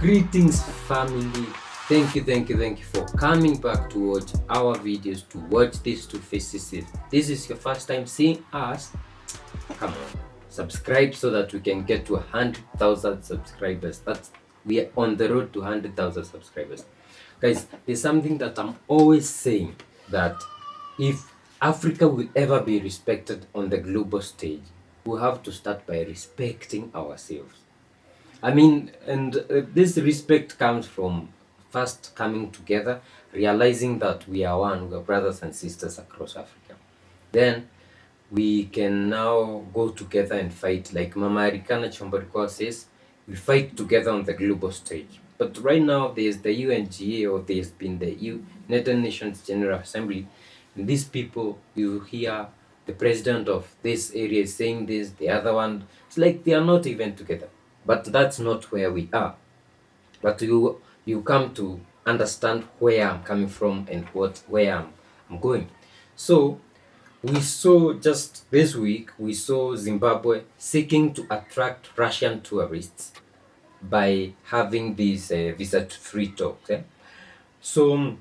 Greetings, family. Thank you for coming back to watch our videos, to watch these two faces. If this is your first time seeing us, come on, subscribe so that we can get to 100,000 subscribers. We are on the road to 100,000 subscribers. Guys, there's something that I'm always saying, that if Africa will ever be respected on the global stage, we have to start by respecting ourselves. This respect comes from first coming together, realizing that we are one, we are brothers and sisters across Africa. Then we can now go together and fight, like Mama Arikana Chombarikwa says, we fight together on the global stage. But right now, there's the UNGA, or there's been the United Nations General Assembly, and these people, you hear the president of this area saying this, the other one, it's like they are not even together. But that's not where we are. But you come to understand where I'm coming from and where I'm going. So we saw just this week, we saw Zimbabwe seeking to attract Russian tourists by having these visa-free talks. So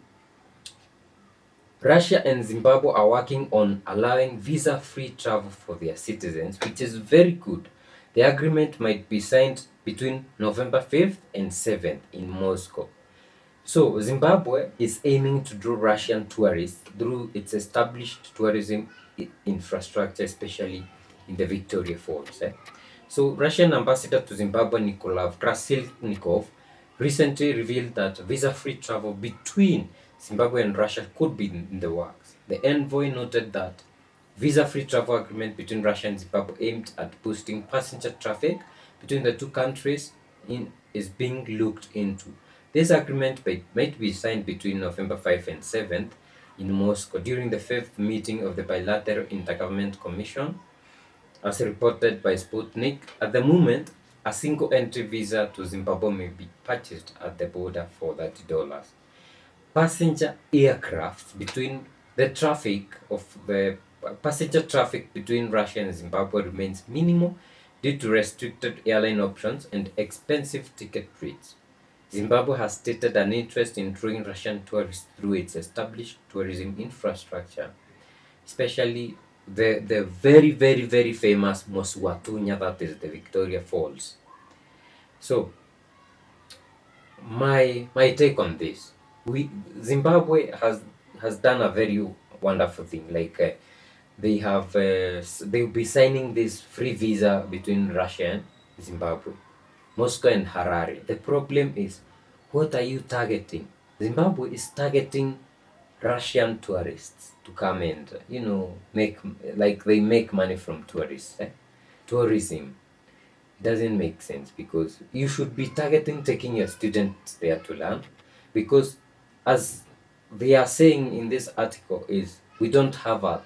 Russia and Zimbabwe are working on allowing visa-free travel for their citizens, which is very good. The agreement might be signed between November 5th and 7th in Moscow. So Zimbabwe is aiming to draw Russian tourists through its established tourism infrastructure, especially in the Victoria Falls. So Russian ambassador to Zimbabwe, Nikolai Krasilnikov, recently revealed that visa-free travel between Zimbabwe and Russia could be in the works. The envoy noted that visa-free travel agreement between Russia and Zimbabwe aimed at boosting passenger traffic between the two countries is being looked into. This agreement might be signed between November 5 and 7th in Moscow during the 5th meeting of the Bilateral Intergovernment Commission, as reported by Sputnik. At the moment, a single entry visa to Zimbabwe may be purchased at the border for $30. Passenger aircraft between the passenger traffic between Russia and Zimbabwe remains minimal due to restricted airline options and expensive ticket rates. Zimbabwe has stated an interest in drawing Russian tourists through its established tourism infrastructure, especially the very famous Moswatunya, that is the Victoria Falls. So my take on this, Zimbabwe has done a very wonderful thing. Like they'll be signing this free visa between Russia and Zimbabwe, Moscow and Harare. The problem is, what are you targeting? Zimbabwe is targeting Russian tourists to come and they make money from tourists. Tourism doesn't make sense, because you should be targeting taking your students there to learn, because as they are saying in this article, is we don't have a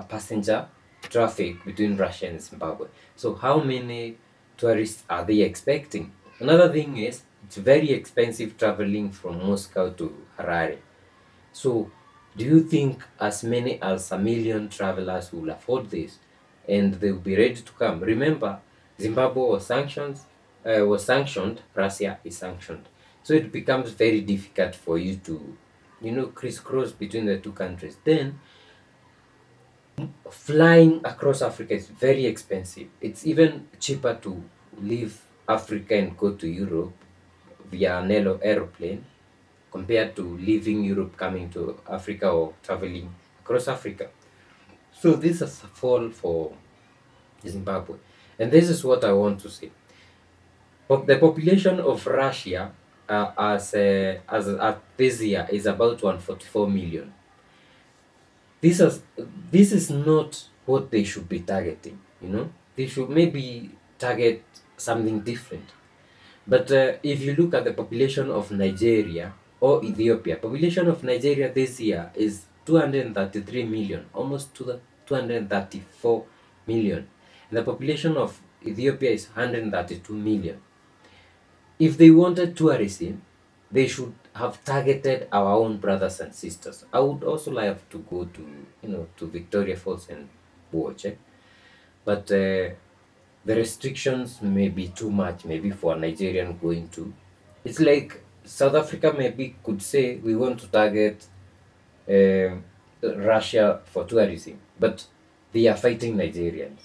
passenger traffic between Russia and Zimbabwe. So how many tourists are they expecting? Another thing is, it's very expensive traveling from Moscow to Harare. So do you think as many as 1 million travelers will afford this and they'll be ready to come? Remember, Zimbabwe was sanctioned, Russia is sanctioned. So it becomes very difficult for you to, crisscross between the two countries. Then flying across Africa is very expensive. It's even cheaper to leave Africa and go to Europe via an aeroplane compared to leaving Europe, coming to Africa, or traveling across Africa. So this is a fall for Zimbabwe. And this is what I want to say. But the population of Russia as this year is about 144 million. This is not what they should be targeting. They should maybe target something different. But if you look at the population of Nigeria or Ethiopia, population of Nigeria this year is 233 million, almost to the 234 million. And the population of Ethiopia is 132 million. If they wanted tourism, they should have targeted our own brothers and sisters. I would also like to go to Victoria Falls and watch it. But the restrictions may be too much, maybe for a Nigerian going to It's like South Africa maybe could say we want to target uh, Russia for tourism, but they are fighting Nigerians,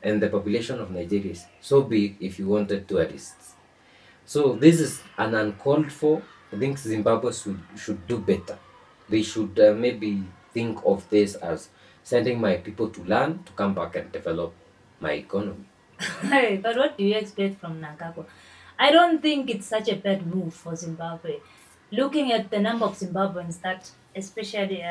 and the population of Nigeria is so big. If you wanted tourists, so this is an uncalled for. I think Zimbabwe should do better. They should maybe think of this as sending my people to learn, to come back and develop my economy. Hey, but what do you expect from Nangagwa? I don't think it's such a bad move for Zimbabwe. Looking at the number of Zimbabweans that, especially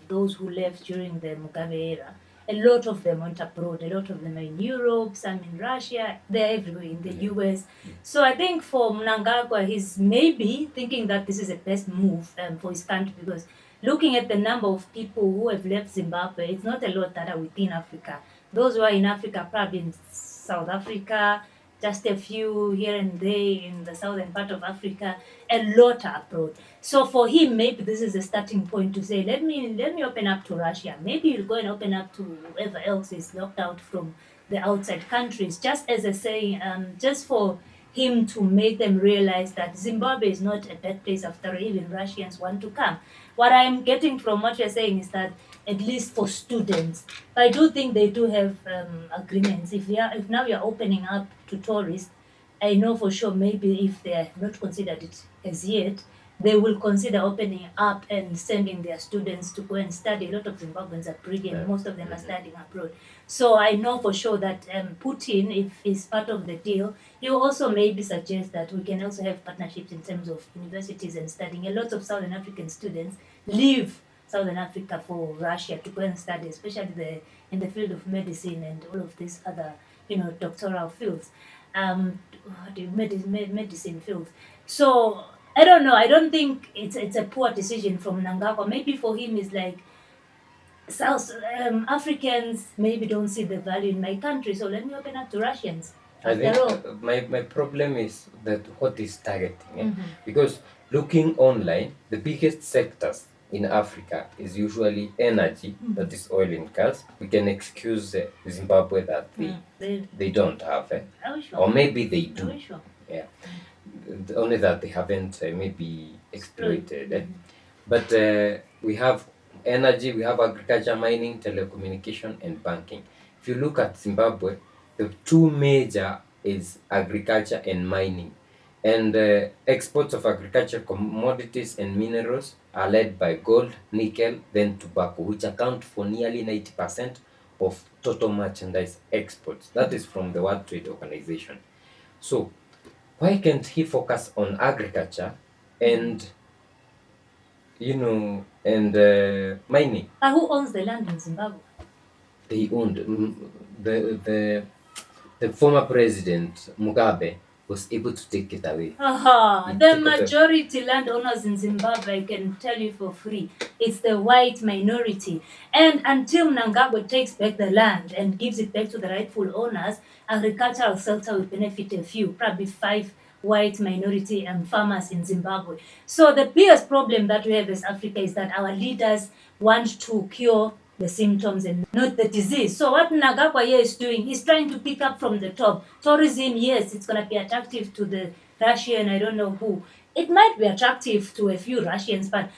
those who left during the Mugabe era, a lot of them went abroad. A lot of them are in Europe, some in Russia, they're everywhere, in the US. So I think for Mnangagwa, he's maybe thinking that this is the best move for his country, because looking at the number of people who have left Zimbabwe, it's not a lot that are within Africa. Those who are in Africa, probably in South Africa, just a few here and there in the southern part of Africa, a lot are abroad. So for him, maybe this is a starting point to say, let me open up to Russia. Maybe he'll go and open up to whoever else is locked out from the outside countries, just as a saying, just for him to make them realize that Zimbabwe is not a bad place after even Russians want to come. What I'm getting from what you're saying is that at least for students, I do think they do have agreements. If now you're opening up to tourists, I know for sure maybe if they have not considered it as yet, they will consider opening up and sending their students to go and study. A lot of Zimbabweans are brilliant. Most of them are studying abroad. So I know for sure that Putin, if he's part of the deal, he will also maybe suggest that we can also have partnerships in terms of universities and studying. A lot of Southern African students leave Southern Africa for Russia to go and study, especially in the field of medicine and all of these other, doctoral fields, the medicine fields. So I don't know. I don't think it's a poor decision from Nangagwa. Maybe for him it's like South Africans maybe don't see the value in my country, so let me open up to Russians. I think After all, my problem is that what is targeting, because looking online, the biggest sectors in Africa is usually energy, that is oil and gas. We can excuse Zimbabwe that they don't have, are we sure? or maybe they Are do. we sure? Yeah, only that they haven't maybe exploited. But we have energy, we have agriculture, mining, telecommunication, and banking. If you look at Zimbabwe, the two major is agriculture and mining. And exports of agriculture commodities and minerals are led by gold, nickel, then tobacco, which account for nearly 90% of total merchandise exports. That is from the World Trade Organization. So why can't he focus on agriculture and mining? Who owns the land in Zimbabwe? They owned the former president Mugabe was able to take it away. The majority landowners in Zimbabwe, I can tell you for free, it's the white minority. And until Mnangagwa takes back the land and gives it back to the rightful owners, agricultural sector will benefit a few, probably 5 white minority farmers in Zimbabwe. So the biggest problem that we have as Africa is that our leaders want to cure the symptoms and not the disease. So what Mnangagwa here is doing, he's trying to pick up from the top. Tourism, yes, it's going to be attractive to the Russian, I don't know who. It might be attractive to a few Russians, but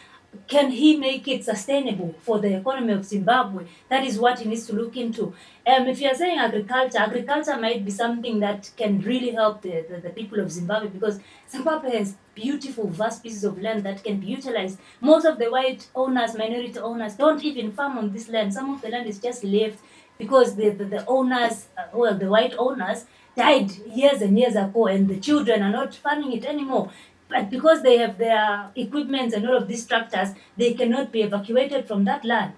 can he make it sustainable for the economy of Zimbabwe? That is what he needs to look into. If you're saying agriculture might be something that can really help the people of Zimbabwe, because Zimbabwe has beautiful, vast pieces of land that can be utilized. Most of the white owners, minority owners, don't even farm on this land. Some of the land is just left because the owners, the white owners, died years and years ago, and the children are not farming it anymore. But because they have their equipment and all of these structures, they cannot be evacuated from that land.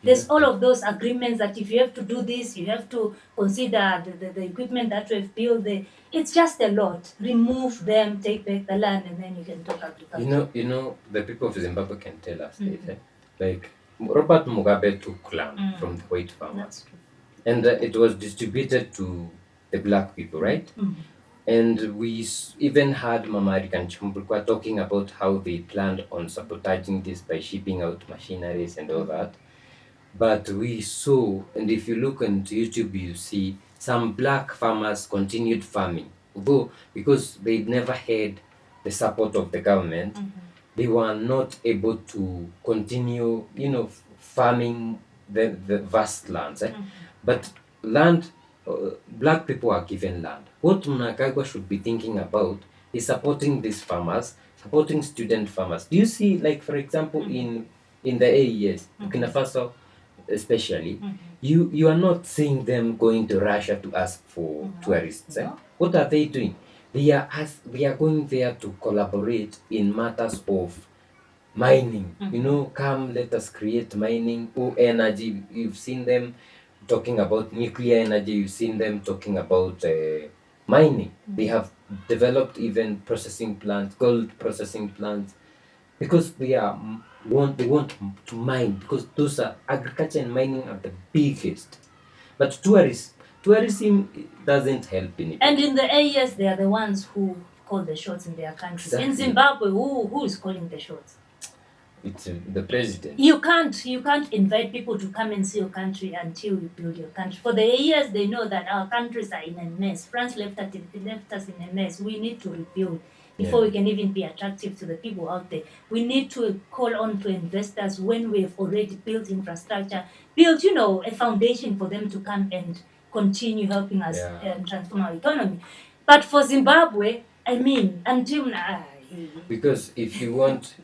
There's all of those agreements that if you have to do this, you have to consider the equipment that we've built. It's just a lot. Remove them, take back the land, and then you can talk agriculture. The people of Zimbabwe can tell us this. Like Robert Mugabe took land from the white farmers, That's true. and it was distributed to the black people, right? And we even had Mama American Chumbukwa talking about how they planned on sabotaging this by shipping out machineries and all that. But we saw, and if you look on YouTube, you see some black farmers continued farming, although because they never had the support of the government, they were not able to continue, farming the vast lands. But land, black people are given land. What Mnangagwa should be thinking about is supporting these farmers, supporting student farmers. Do you see, like, for example, in the AES, Burkina Faso especially, you are not seeing them going to Russia to ask for tourists. No. What are they doing? They are going there to collaborate in matters of mining. Come, let us create mining or energy. You've seen them talking about nuclear energy. You've seen them talking about mining. They have developed even processing plants, gold processing plants, because they want to mine, because those are agriculture and mining are the biggest. But tourism doesn't help anybody. And in the AES, they are the ones who call the shots in their countries. In Exactly. Zimbabwe, who is calling the shots? It's the president. You can't invite people to come and see your country until you build your country. For the AES, they know that our countries are in a mess. France left us in a mess. We need to rebuild before we can even be attractive to the people out there. We need to call on to investors when we've already built infrastructure, built, a foundation for them to come and continue helping us transform our economy. But for Zimbabwe, until now, Because if you want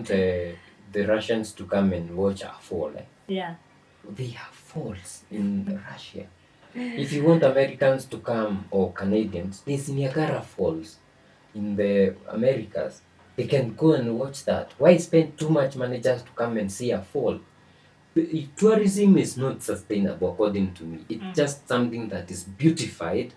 the Russians to come and watch a fall, yeah, they have falls in Russia. If you want Americans to come, or Canadians, there's Niagara Falls in the Americas. They can go and watch that. Why spend too much money just to come and see a fall? Tourism is not sustainable, according to me. It's just something that is beautified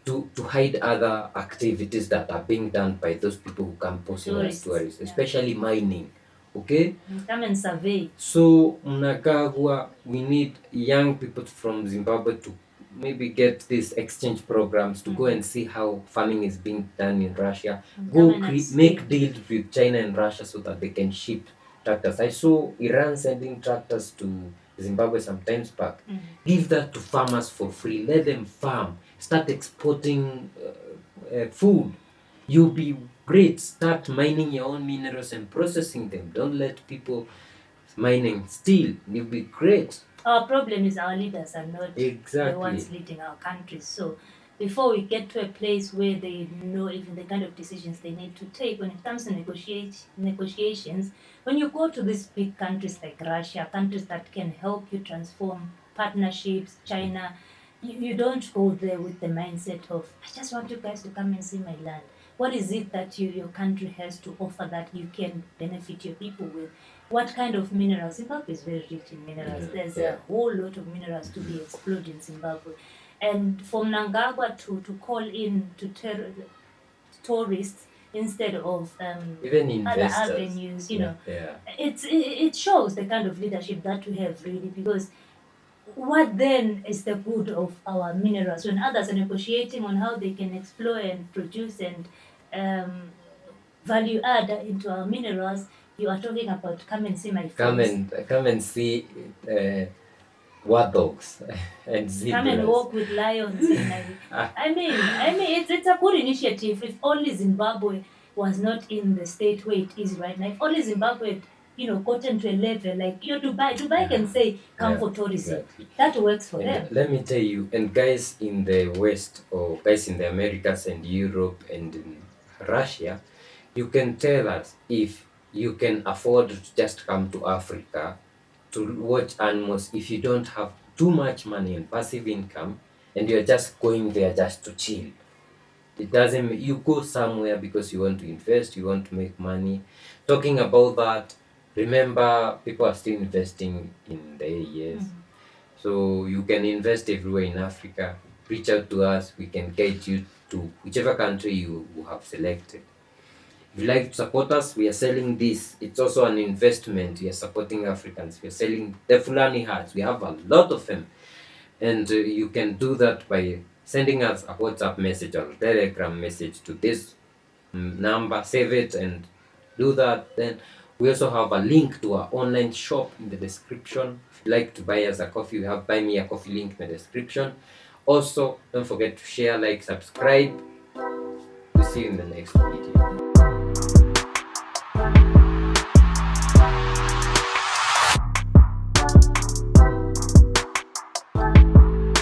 to hide other activities that are being done by those people who come posing as tourists, especially mining. Okay? Come and survey. So, Mnangagwa, we need young people from Zimbabwe to maybe get these exchange programs to go and see how farming is being done in Russia. Go make deals with China and Russia so that they can ship tractors. I saw Iran sending tractors to Zimbabwe sometimes back. Give that to farmers for free. Let them farm. Start exporting food. You'll be great. Start mining your own minerals and processing them. Don't let people mining steel. You'll be great. Our problem is our leaders are not Exactly. the ones leading our countries. So before we get to a place where they know even the kind of decisions they need to take when it comes to negotiations, when you go to these big countries like Russia, countries that can help you transform partnerships, China, you don't go there with the mindset of, I just want you guys to come and see my land. What is it that your country has to offer that you can benefit your people with? What kind of minerals? Zimbabwe is very rich in minerals. There's a whole lot of minerals to be explored in Zimbabwe. And for Mnangagwa to call in to tourists instead of even investors, other avenues, it shows the kind of leadership that we have really, because what then is the good of our minerals when others are negotiating on how they can explore and produce and value add into our minerals? You are talking about come and see my face. Come and see war dogs and zebras. Come and walk with lions. It's a good initiative. If only Zimbabwe was not in the state where it is right now. If only Zimbabwe gotten to a level like Dubai can say come for tourism. Exactly. That works for them. Let me tell you, and guys in the West, or guys in the Americas and Europe and in Russia, you can tell us if you can afford to just come to Africa to watch animals if you don't have too much money and passive income and you're just going there just to chill. It doesn't, you go somewhere because you want to invest, you want to make money. Talking about that, remember, people are still investing in the AES. So you can invest everywhere in Africa. Reach out to us, we can guide you to whichever country you have selected. If you like to support us, we are selling this. It's also an investment. We are supporting Africans. We are selling the Fulani hats. We have a lot of them. And you can do that by sending us a WhatsApp message or Telegram message to this number. Save it and do that. Then we also have a link to our online shop in the description. If you like to buy us a coffee, we have Buy Me a Coffee link in the description. Also, don't forget to share, like, subscribe. We see you in the next video.